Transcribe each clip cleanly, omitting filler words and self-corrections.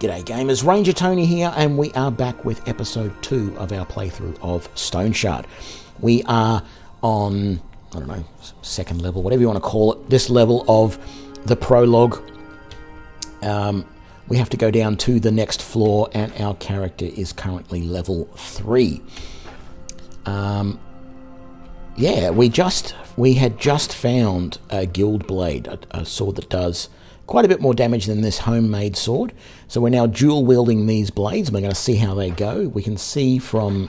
G'day gamers, Ranger Tony here, and we are back with episode 2 of our playthrough of Stoneshard. We are on, I don't know, second level, whatever you want to call it, this level of the prologue. We have to go down to the next floor, and our character is currently level 3. Yeah, we had just found a guild blade, a sword that does quite a bit more damage than this homemade sword. So we're now dual wielding these blades. We're going to see how they go. We can see from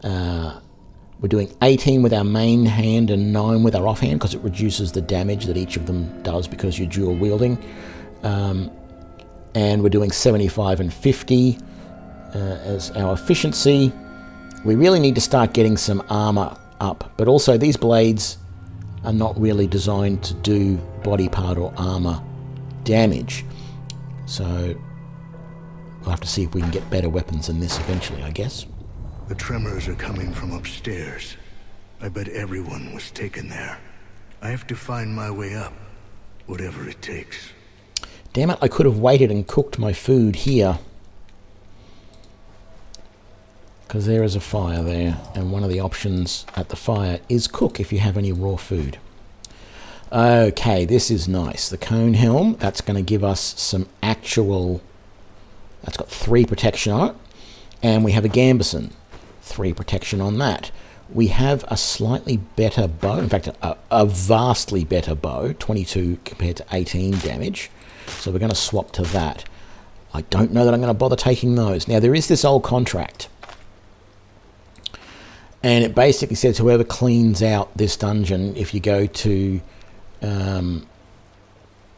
we're doing 18 with our main hand and 9 with our offhand because it reduces the damage that each of them does because you're dual wielding. And we're doing 75 and 50 as our efficiency. We really need to start getting some armor up, but also these blades are not really designed to do body part or armor damage, so we'll have to see if we can get better weapons than this eventually, I guess. The tremors are coming from upstairs. I bet everyone was taken there. I have to find my way up, whatever it takes. Damn it, I could have waited and cooked my food here, because there is a fire there, and one of the options at the fire is cook if you have any raw food. Okay, this is nice. The cone helm, that's going to give us some actual... That's got 3 protection on it. And we have a gambeson, 3 protection on that. We have a slightly better bow. In fact, a vastly better bow, 22 compared to 18 damage. So we're going to swap to that. I don't know that I'm going to bother taking those. Now, there is this old contract. And it basically says whoever cleans out this dungeon, if you go to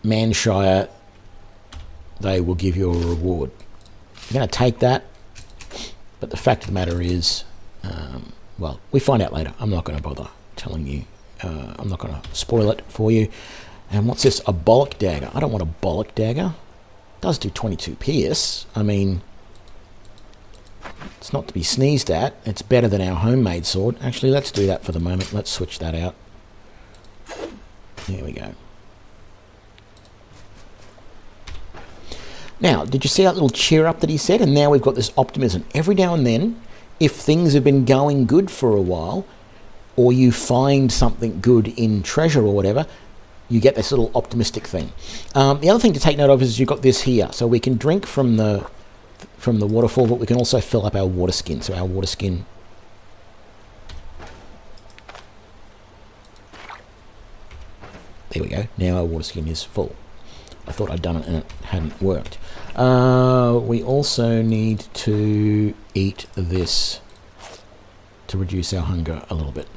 Manshire, they will give you a reward. I'm going to take that, but the fact of the matter is, well, we find out later. I'm not going to bother telling you. I'm not going to spoil it for you. And what's this? A bollock dagger. I don't want a bollock dagger. It does do 22 pierce. I mean, it's not to be sneezed at. It's better than our homemade sword. Actually, let's do that for the moment. Let's switch that out. There we go. Now, did you see that little cheer up that he said? And now we've got this optimism. Every now and then, if things have been going good for a while, or you find something good in treasure or whatever, you get this little optimistic thing. The other thing to take note of is you've got this here. So we can drink from the waterfall, but we can also fill up our water skin. So our water skin... There we go. Now our water skin is full. I thought I'd done it and it hadn't worked. We also need to eat this to reduce our hunger a little bit.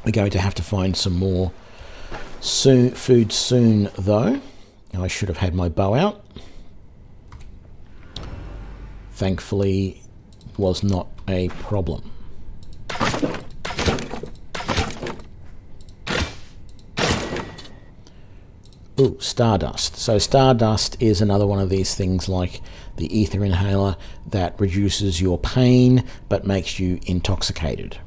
We're going to have to find some more food soon, though. I should have had my bow out. Thankfully, was not a problem. Ooh, Stardust. So Stardust is another one of these things like the ether inhaler that reduces your pain but makes you intoxicated.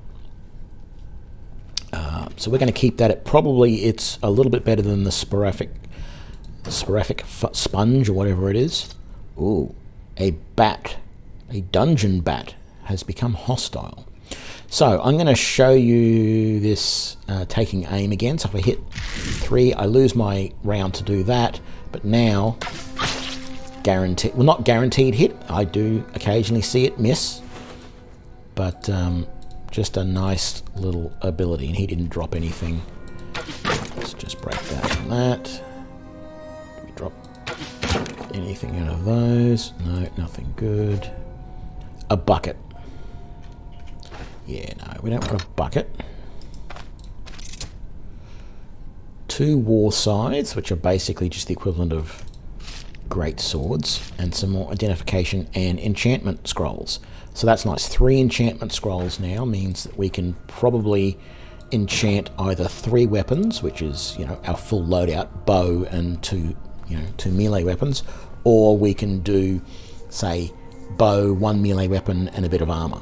So we're going to keep that. It's a little bit better than the sporaphic sponge or whatever it is. Ooh, a bat, a dungeon bat has become hostile. So I'm going to show you this taking aim again. So if I hit 3, I lose my round to do that. But now, guaranteed, well, not guaranteed hit. I do occasionally see it miss. But just a nice little ability. And he didn't drop anything. Let's just break that and that. Did we drop anything out of those? No, nothing good. A bucket. Yeah, no, we don't want a bucket. 2 war scythes, which are basically just the equivalent of great swords, and some more identification and enchantment scrolls. So that's nice. 3 enchantment scrolls now means that we can probably enchant either 3 weapons, which is, you know, our full loadout, bow and 2 melee weapons, or we can do, say, bow, 1 melee weapon, and a bit of armor.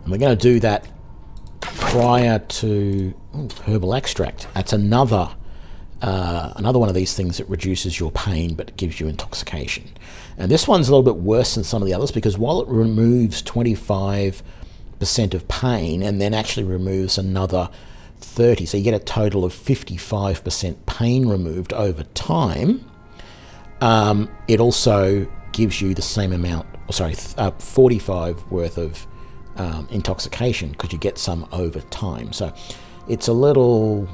And we're going to do that prior to herbal extract. That's another another one of these things that reduces your pain but gives you intoxication. And this one's a little bit worse than some of the others because while it removes 25% of pain and then actually removes another 30, so you get a total of 55% pain removed over time, it also gives you the same amount, 45 worth of intoxication because you get some over time. So it's a little,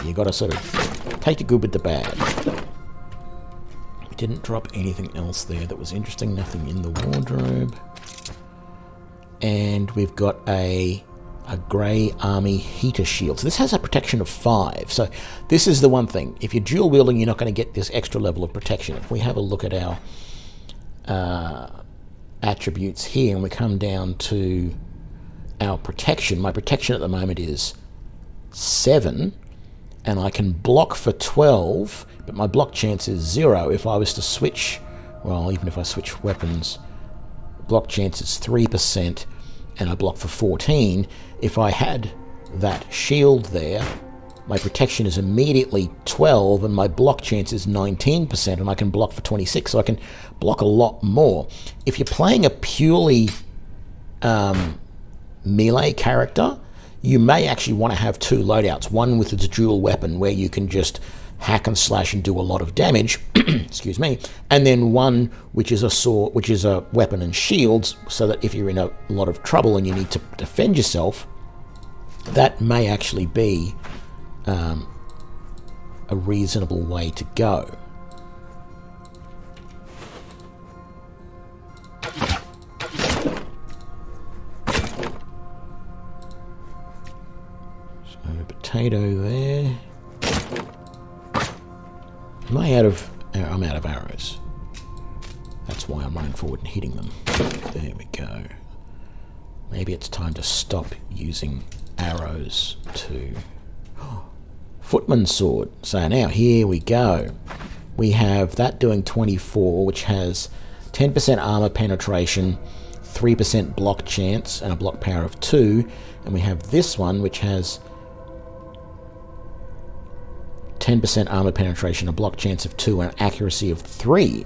you got to sort of take the good with the bad. We didn't drop anything else there that was interesting, nothing in the wardrobe. And we've got a grey army heater shield. So this has a protection of 5. So this is the one thing. If you're dual wielding, you're not going to get this extra level of protection. If we have a look at our attributes here and we come down to our protection, my protection at the moment is 7 and I can block for 12, but my block chance is 0. If I was to switch, well, even if I switch weapons, block chance is 3% and I block for 14. If I had that shield there, my protection is immediately 12 and my block chance is 19% and I can block for 26, so I can block a lot more. If you're playing a purely melee character, you may actually want to have 2 loadouts, one with its dual weapon where you can just hack and slash and do a lot of damage, excuse me, and then one which is a sword, which is a weapon and shields, so that if you're in a lot of trouble and you need to defend yourself, that may actually be a reasonable way to go. So potato there. Am I out of... I'm out of arrows. That's why I'm running forward and hitting them. There we go. Maybe it's time to stop using arrows to... Footman's sword. So now here we go. We have that doing 24, which has 10% armor penetration, 3% block chance, and a block power of 2. And we have this one, which has 10% armor penetration, a block chance of 2, and an accuracy of 3.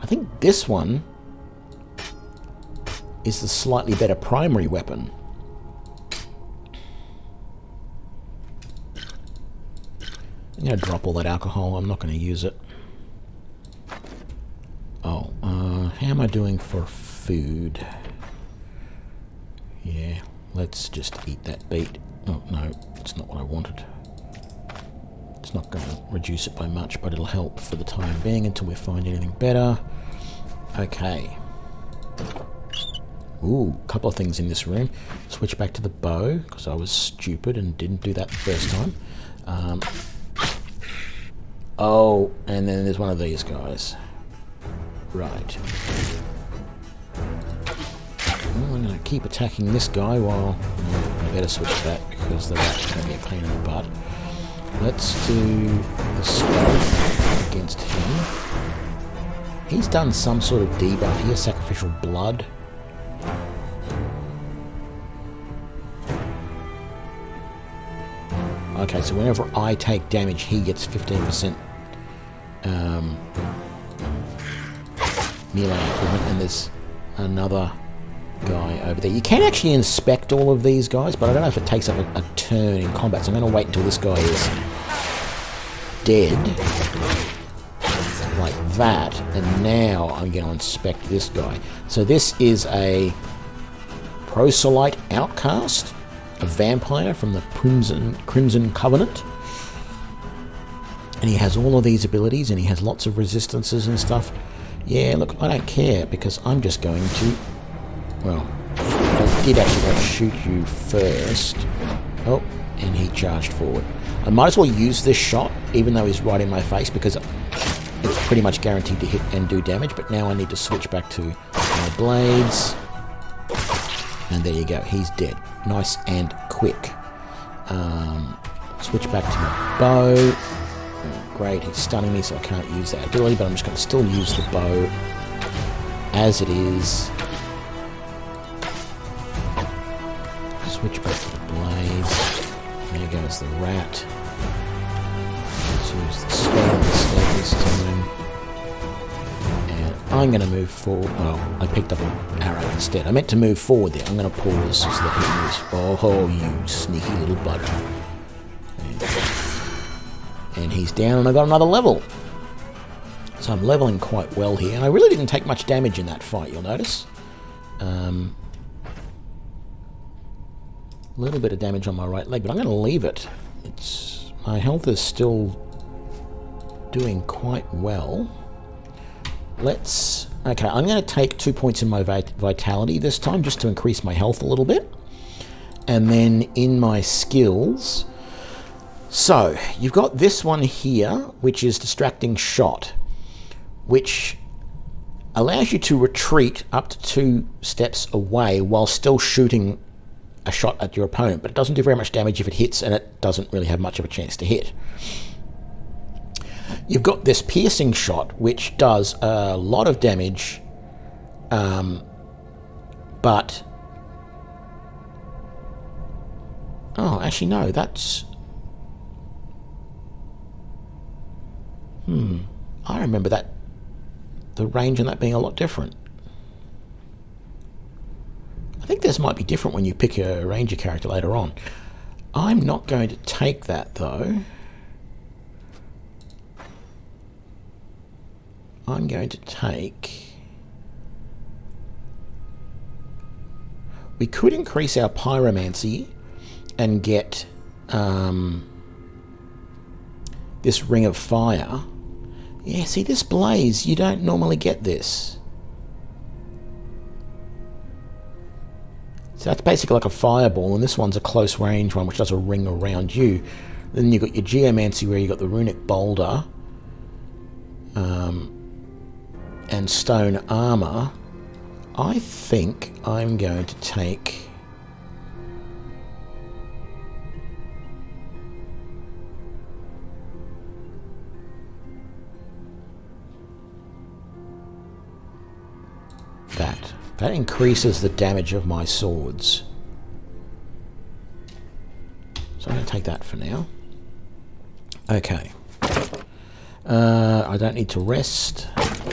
I think this one is the slightly better primary weapon. I'm going to drop all that alcohol. I'm not going to use it. Oh, how am I doing for food? Yeah, let's just eat that beet. Oh, no, it's not what I wanted. It's not going to reduce it by much, but it'll help for the time being until we find anything better. Okay. Ooh, a couple of things in this room. Switch back to the bow, because I was stupid and didn't do that the first time. Oh, and then there's one of these guys. Right. Well, I'm going to keep attacking this guy while... I better switch that, because the rat's going to be a pain in the butt. Let's do the scope against him. He's done some sort of debuff here, sacrificial blood. Okay, so whenever I take damage, he gets 15% melee equipment, and there's another guy over there. You can actually inspect all of these guys, but I don't know if it takes up a turn in combat, so I'm going to wait until this guy is dead, like that, and now I'm going to inspect this guy. So this is a proselyte outcast, a vampire from the Crimson Covenant, and he has all of these abilities, and he has lots of resistances and stuff. Yeah, look, I don't care, because I'm just going to... Well, I did actually want to shoot you first. Oh, and he charged forward. I might as well use this shot, even though he's right in my face, because it's pretty much guaranteed to hit and do damage, but now I need to switch back to my blades. And there you go, he's dead. Nice and quick. Switch back to my bow. Great, he's stunning me, so I can't use that ability, but I'm just going to still use the bow as it is. Switch back to the blades. There goes the rat. Let's use the spell instead this time. And I'm going to move forward. Oh, I picked up an arrow instead. I meant to move forward there. I'm going to pause so that he moves. Oh, you sneaky little bugger. And he's down and I got another level. So I'm leveling quite well here. And I really didn't take much damage in that fight, you'll notice. A little bit of damage on my right leg, but I'm going to leave it. My health is still doing quite well. Okay, I'm going to take 2 points in my vitality this time, just to increase my health a little bit. And then in my skills... So, you've got this one here, which is Distracting Shot, which allows you to retreat up to 2 steps away while still shooting a shot at your opponent, but it doesn't do very much damage if it hits, and it doesn't really have much of a chance to hit. You've got this Piercing Shot, which does a lot of damage, but... Oh, actually no, that's... I remember that, the range on that being a lot different. I think this might be different when you pick a ranger character later on. I'm not going to take that though. I'm going to take... We could increase our pyromancy and get this ring of fire. Yeah, see this blaze, you don't normally get this. So that's basically like a fireball, and this one's a close range one which does a ring around you. Then you've got your geomancy where you've got the runic boulder and stone armor. I think I'm going to take... That increases the damage of my swords. So I'm going to take that for now. Okay. I don't need to rest.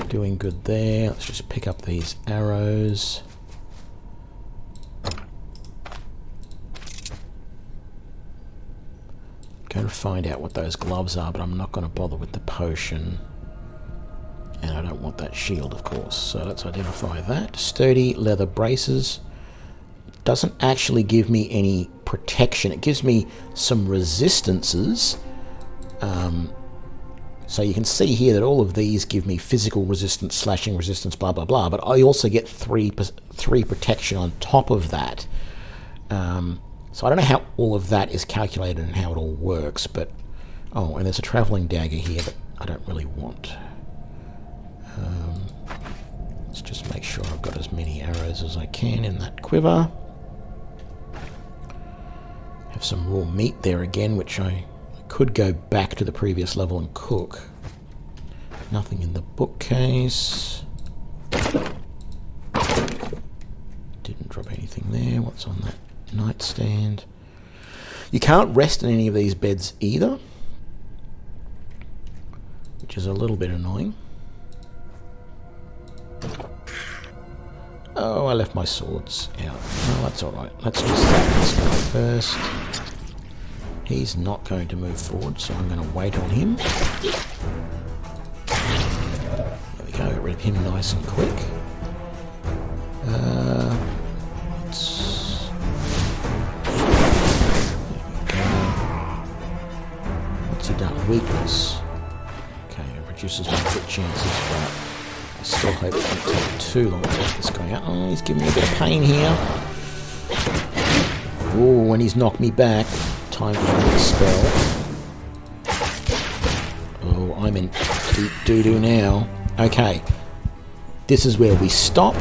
Doing good there. Let's just pick up these arrows. Going to find out what those gloves are, but I'm not going to bother with the potion. And I don't want that shield, of course. So let's identify that. Sturdy leather braces. Doesn't actually give me any protection. It gives me some resistances. So you can see here that all of these give me physical resistance, slashing resistance, blah, blah, blah. But I also get three protection on top of that. So I don't know how all of that is calculated and how it all works. But oh, and there's a traveling dagger here that I don't really want. Let's just make sure I've got as many arrows as I can in that quiver. Have some raw meat there again, which I could go back to the previous level and cook. Nothing in the bookcase. Didn't drop anything there. What's on that nightstand? You can't rest in any of these beds either, which is a little bit annoying. Oh, I left my swords out. Oh, that's alright. Let's just attack this guy first. He's not going to move forward, so I'm going to wait on him. There we go, get rid of him nice and quick. What's he done? Weakness. Okay, it reduces my crit chances, but I still hope it won't take too long to take this guy out. Oh, he's giving me a bit of pain here. Oh, and he's knocked me back. Time for another spell. Oh, I'm in deep doo-doo now. Okay. This is where we stop.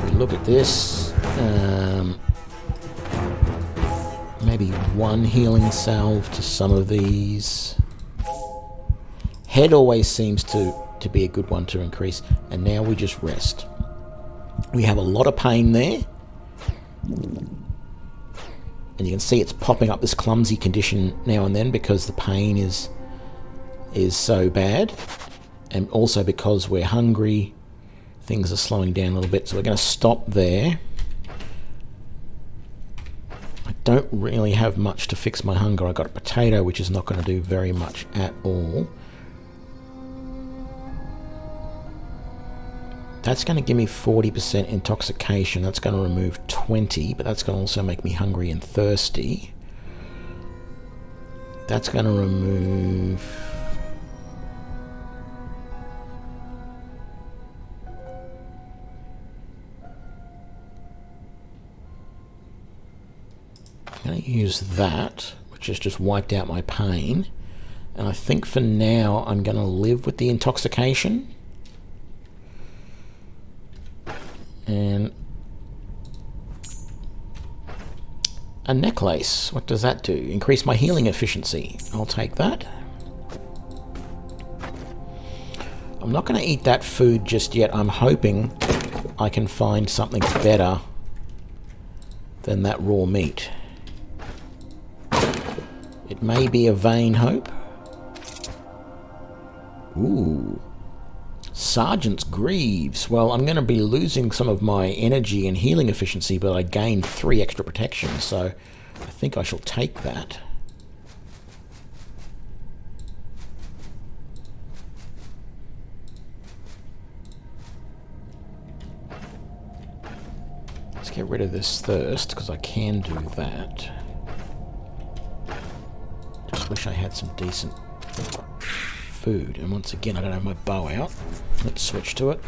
We look at this. Maybe one healing salve to some of these. Head always seems to be a good one to increase. And now we just rest. We have a lot of pain there. And you can see it's popping up this clumsy condition now and then because the pain is is so bad, and also because we're hungry, things are slowing down a little bit, so we're going to stop there. I don't really have much to fix my hunger. I got a potato, which is not going to do very much at all. That's going to give me 40% intoxication. That's going to remove 20, but that's going to also make me hungry and thirsty. That's going to remove... I'm going to use that, which has just wiped out my pain. And I think for now I'm going to live with the intoxication. And a necklace. What does that do? Increase my healing efficiency. I'll take that. I'm not going to eat that food just yet. I'm hoping I can find something better than that raw meat. It may be a vain hope. Ooh. Sergeant's Greaves. Well, I'm going to be losing some of my energy and healing efficiency, but I gained 3 extra protection, so I think I shall take that. Let's get rid of this thirst, because I can do that. Just wish I had some decent food. And once again, I don't have my bow out. Let's switch to it.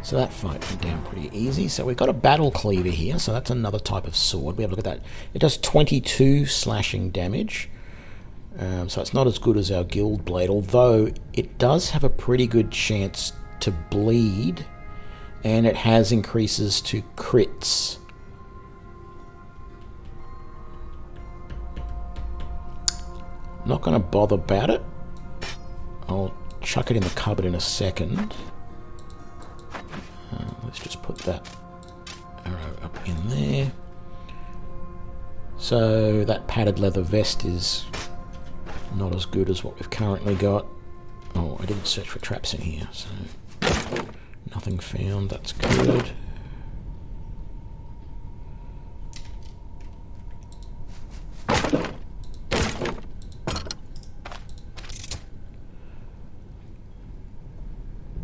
So that fight went down pretty easy. So we've got a battle cleaver here, so that's another type of sword. We have a look at that. It does 22 slashing damage. So it's not as good as our guild blade, although it does have a pretty good chance to bleed, and it has increases to crits. Not going to bother about it. I'll chuck it in the cupboard in a second. Let's just put that arrow up in there. So that padded leather vest is not as good as what we've currently got. Oh, I didn't search for traps in here, so nothing found. That's good.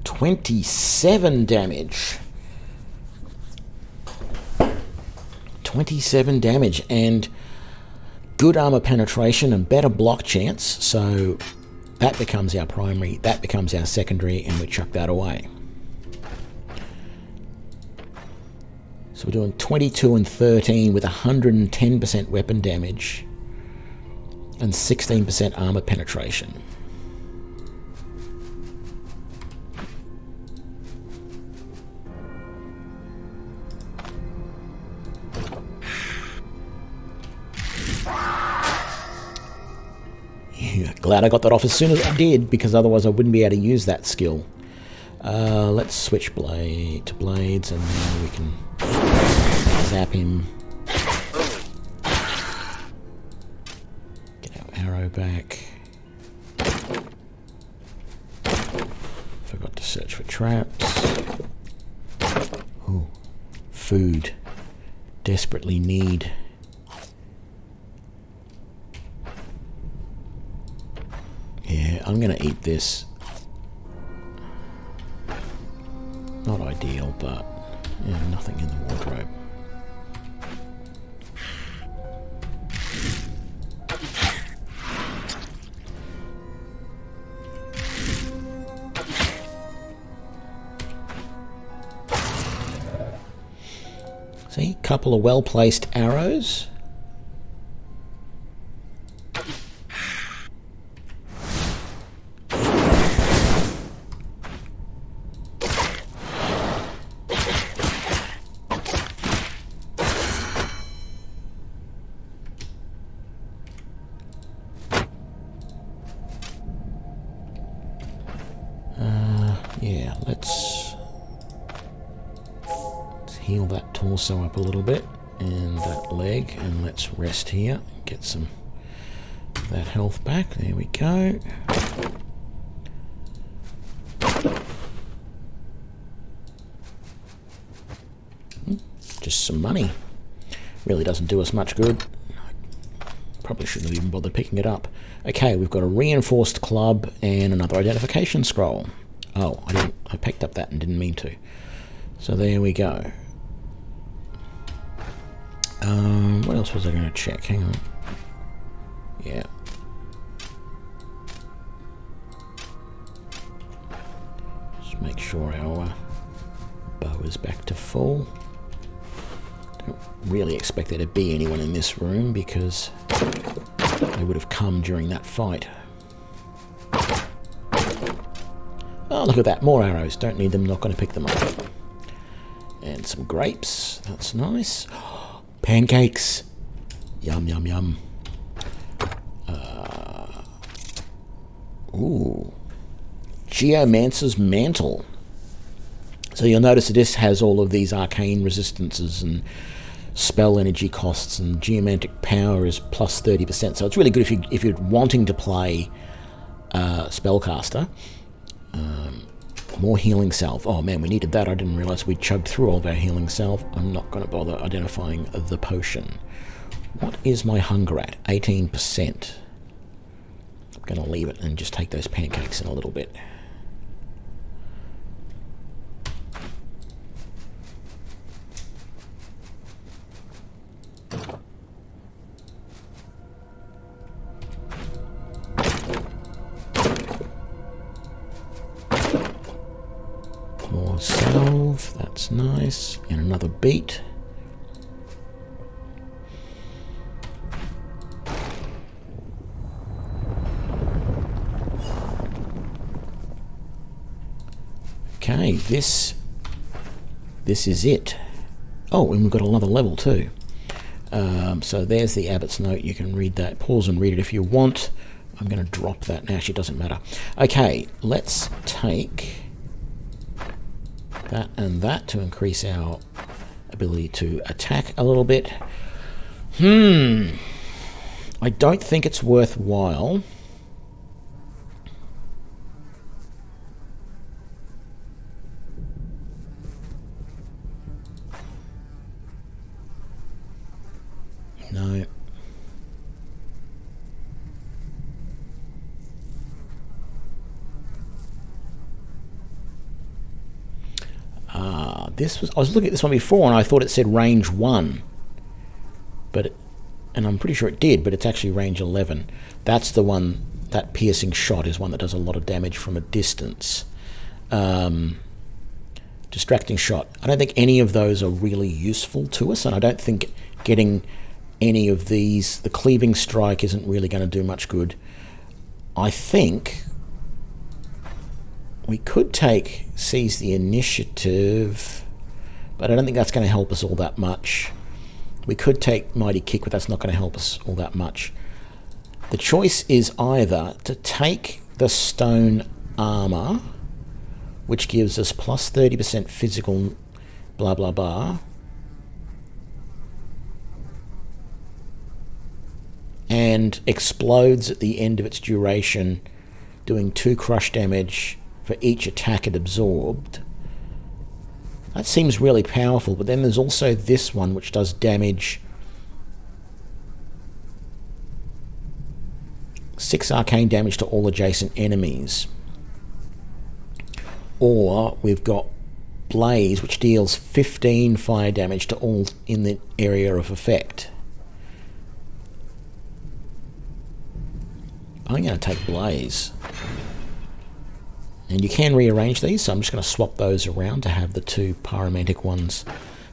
$27 damage. 27 damage and good armor penetration and better block chance, so that becomes our primary, that becomes our secondary, and we chuck that away. So we're doing 22 and 13 with 110% weapon damage and 16% armor penetration. Glad I got that off as soon as I did, because otherwise I wouldn't be able to use that skill. Let's switch blade to blades, and now we can zap him. Get our arrow back. Forgot to search for traps. Ooh, food. Desperately need. Yeah, I'm going to eat this. Not ideal, but yeah, nothing in the wardrobe. See, couple of well-placed arrows. Yeah, let's heal that torso up a little bit and that leg, and let's rest here, get some of that health back. There we go. Just some money. Really doesn't do us much good. Probably shouldn't have even bothered picking it up. Okay, we've got a reinforced club and another identification scroll. Oh, I picked up that and didn't mean to. So there we go. What else was I going to check? Hang on. Yeah. Just make sure our bow is back to full. Don't really expect there to be anyone in this room because they would have come during that fight. Oh, look at that. More arrows. Don't need them. Not going to pick them up. And some grapes. That's nice. Pancakes. Yum, yum, yum. Ooh. Geomancer's Mantle. So you'll notice that this has all of these arcane resistances and spell energy costs, and geomantic power is plus 30%. So it's really good if you're wanting to play spellcaster. More healing salve. Oh man, we needed that. I didn't realize we chugged through all of our healing salve. I'm not going to bother identifying the potion. What is my hunger at? 18%. I'm going to leave it and just take those pancakes in a little bit. More salve, that's nice. And another beet. Okay, this is it. Oh, and we've got another level too. So there's the Abbot's Note. You can read that. Pause and read it if you want. I'm going to drop that. Actually, it doesn't matter. Okay, let's take that and that to increase our ability to attack a little bit. I don't think it's worthwhile. No. I was looking at this one before and I thought it said range 1. And I'm pretty sure it did, but it's actually range 11. That's the one, that piercing shot is one that does a lot of damage from a distance. Distracting shot. I don't think any of those are really useful to us, and I don't think getting any of these, the cleaving strike isn't really going to do much good. I think we could take seize the initiative, but I don't think that's going to help us all that much. We could take mighty kick, but that's not going to help us all that much. The choice is either to take the stone armor, which gives us plus 30% physical blah blah blah, and explodes at the end of its duration, doing 2 crush damage for each attack it absorbed. That seems really powerful, but then there's also this one which does damage 6 arcane damage to all adjacent enemies. Or we've got Blaze, which deals 15 fire damage to all in the area of effect. I'm going to take Blaze. And you can rearrange these, so I'm just going to swap those around to have the 2 pyromantic ones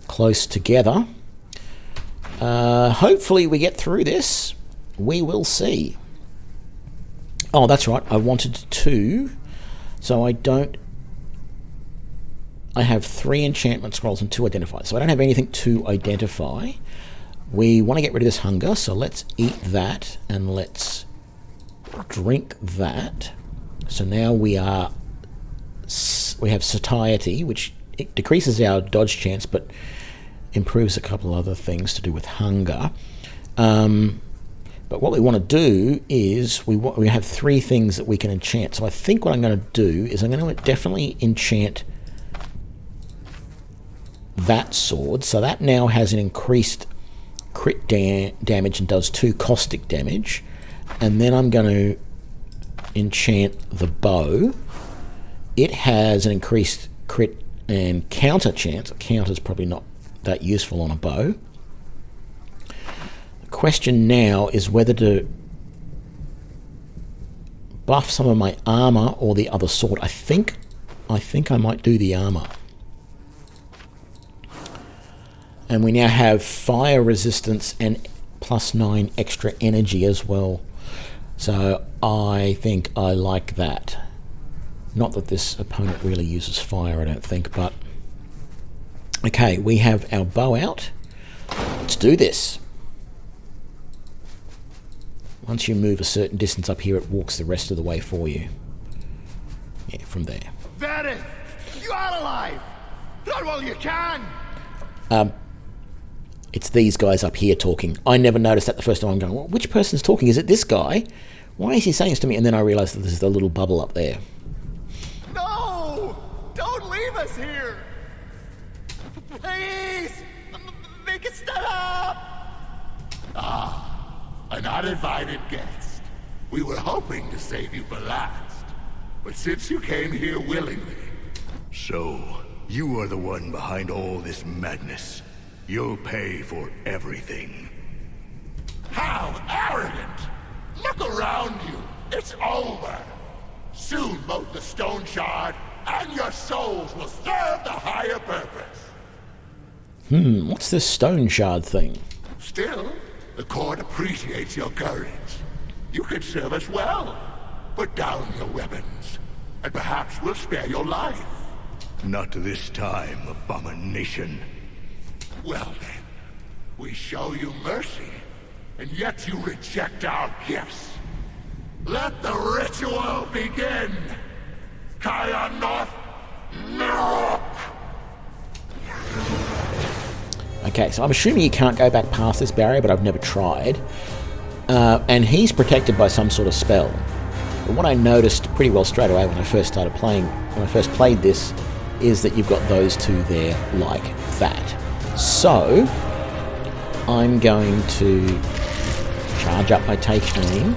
close together. Hopefully we get through this. We will see. Oh, that's right. I wanted 2, so I have 3 enchantment scrolls and 2 identifiers, so I don't have anything to identify. We want to get rid of this hunger, so let's eat that and let's drink that. So now we are we have satiety, which it decreases our dodge chance, but improves a couple other things to do with hunger. But what we want to do is we have 3 things that we can enchant. So I think what I'm going to do is I'm going to definitely enchant that sword. So that now has an increased crit damage and does 2 caustic damage. And then I'm going to enchant the bow. It has an increased crit and counter chance. Counter's probably not that useful on a bow. The question now is whether to buff some of my armor or the other sword. I think I might do the armor. And we now have fire resistance and +9 extra energy as well. So I think I like that. Not that this opponent really uses fire, I don't think, but... Okay, we have our bow out. Let's do this. Once you move a certain distance up here, it walks the rest of the way for you. Yeah, from there. Varys! You are alive! Run while you can! It's these guys up here talking. I never noticed that the first time. I'm going, well, which person's talking? Is it this guy? Why is he saying this to me? And then I realised that there's the little bubble up there. No! Don't leave us here! Please! Make it stop! An uninvited guest. We were hoping to save you for last. But since you came here willingly... So, you are the one behind all this madness. You'll pay for everything. How arrogant! Look around you. It's over. Soon both the Stoneshard and your souls will serve the higher purpose. What's this Stoneshard thing? Still, the court appreciates your courage. You can serve us well. Put down your weapons, and perhaps we'll spare your life. Not this time, abomination. Well then, we show you mercy, and yet you reject our gifts. Let the ritual begin! Kaya North, Mirror! Okay, so I'm assuming you can't go back past this barrier, but I've never tried. And he's protected by some sort of spell. But what I noticed pretty well straight away when I first started playing, when I first played this, is that you've got those two there like that. So, I'm going to charge up my take aim.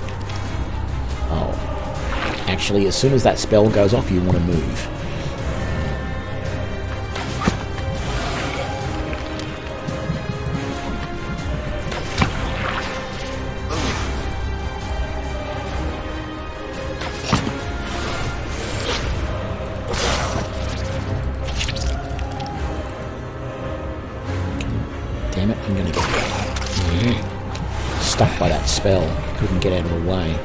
Oh, actually, as soon as that spell goes off, you want to move. Damn it, I'm going to get stuck by that spell. Couldn't get out of the way.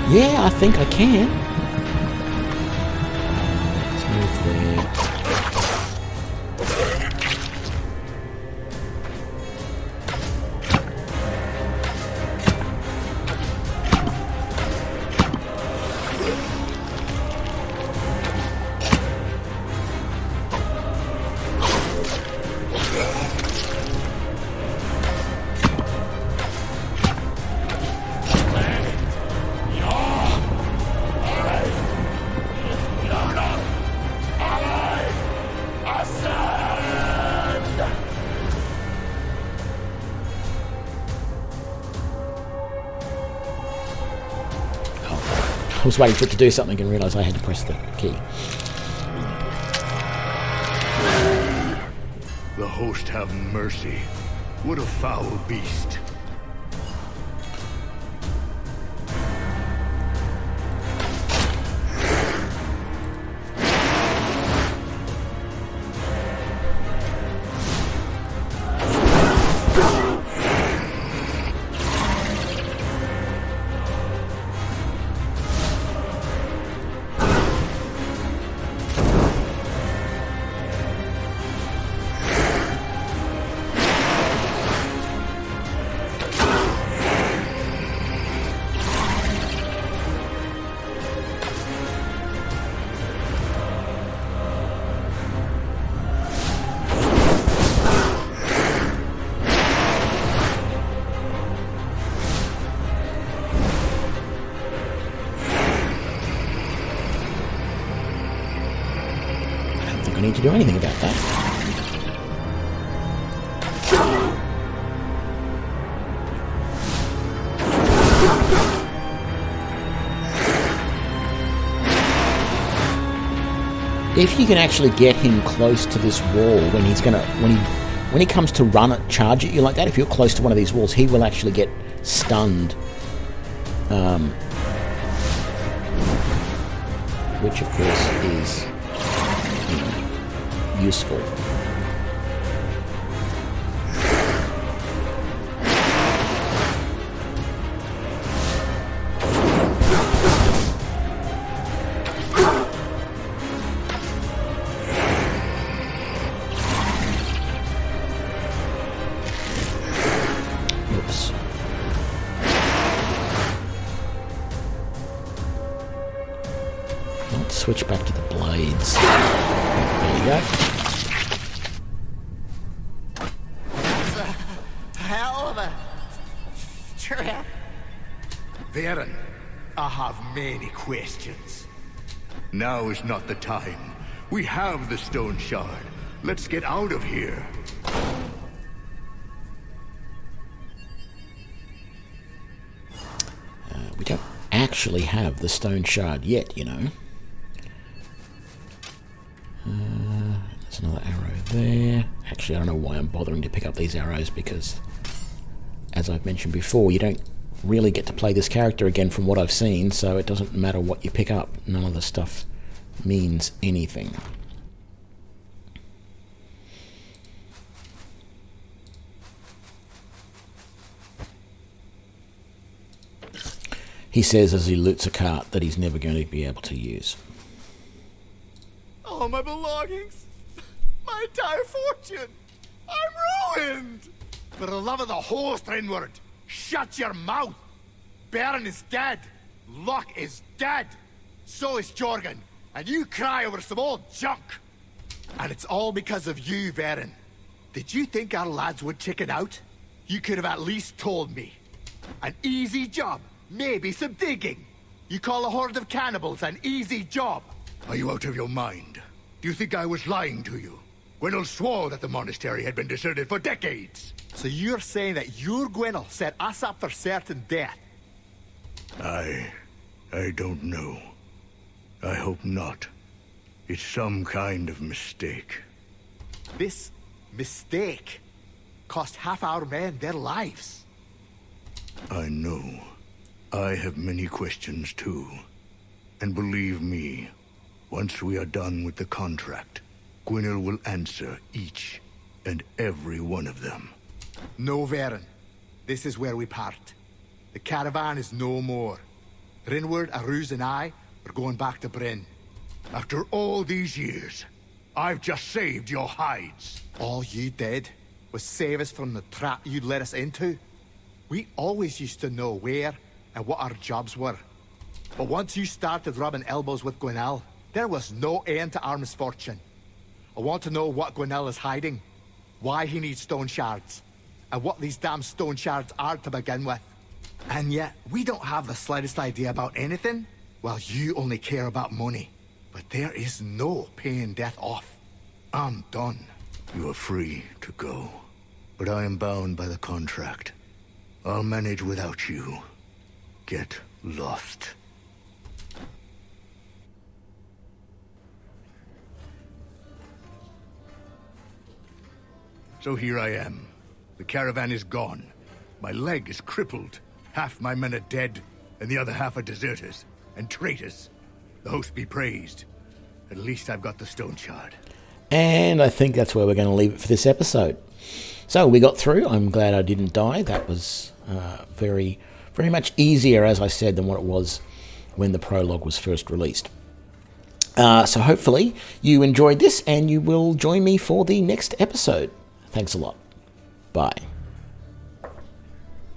Yeah, I think I can. Let's move there. I was waiting for it to do something and realised I had to press the key. The host have mercy. What a foul beast. I need to do anything about that. If you can actually get him close to this wall when he's gonna when he comes to charge at you like that, if you're close to one of these walls, he will actually get stunned. Which of course is, you know, useful. Oops. Let's switch back to the blades. There you go. That's a hell of a trap. Varen, I have many questions. Now is not the time. We have the Stoneshard. Let's get out of here. We don't actually have the Stoneshard yet, you know. There's another arrow there. Actually, I don't know why I'm bothering to pick up these arrows, because, as I've mentioned before, you don't really get to play this character again from what I've seen, so it doesn't matter what you pick up. None of the stuff means anything. He says as he loots a cart that he's never going to be able to use. All my belongings. My entire fortune. I'm ruined. For the love of the host, Rinward, shut your mouth! Baron is dead. Luck is dead. So is Jorgen. And you cry over some old junk. And it's all because of you, Baron. Did you think our lads would chicken out? You could have at least told me. An easy job. Maybe some digging. You call a horde of cannibals an easy job. Are you out of your mind? Do you think I was lying to you? Gwynnel swore that the monastery had been deserted for decades. So you're saying that your Gwynnel set us up for certain death? I don't know. I hope not. It's some kind of mistake. This mistake cost half our men their lives. I know. I have many questions too. And believe me, once we are done with the contract, Gwynnel will answer each and every one of them. No, Varen. This is where we part. The caravan is no more. Rinward, Aruz, and I are going back to Bryn. After all these years, I've just saved your hides. All you did was save us from the trap you'd let us into. We always used to know where and what our jobs were. But once you started rubbing elbows with Gwynnel, there was no end to our misfortune. I want to know what Gwynnel is hiding, why he needs stone shards, and what these damn stone shards are to begin with. And yet, we don't have the slightest idea about anything. Well, you only care about money. But there is no paying death off. I'm done. You are free to go. But I am bound by the contract. I'll manage without you. Get lost. So here I am. The caravan is gone. My leg is crippled. Half my men are dead, and the other half are deserters and traitors. The host be praised. At least I've got the Stoneshard. And I think that's where we're going to leave it for this episode. So we got through. I'm glad I didn't die. That was very, very much easier, as I said, than what it was when the prologue was first released. So hopefully you enjoyed this and you will join me for the next episode. Thanks a lot. Bye.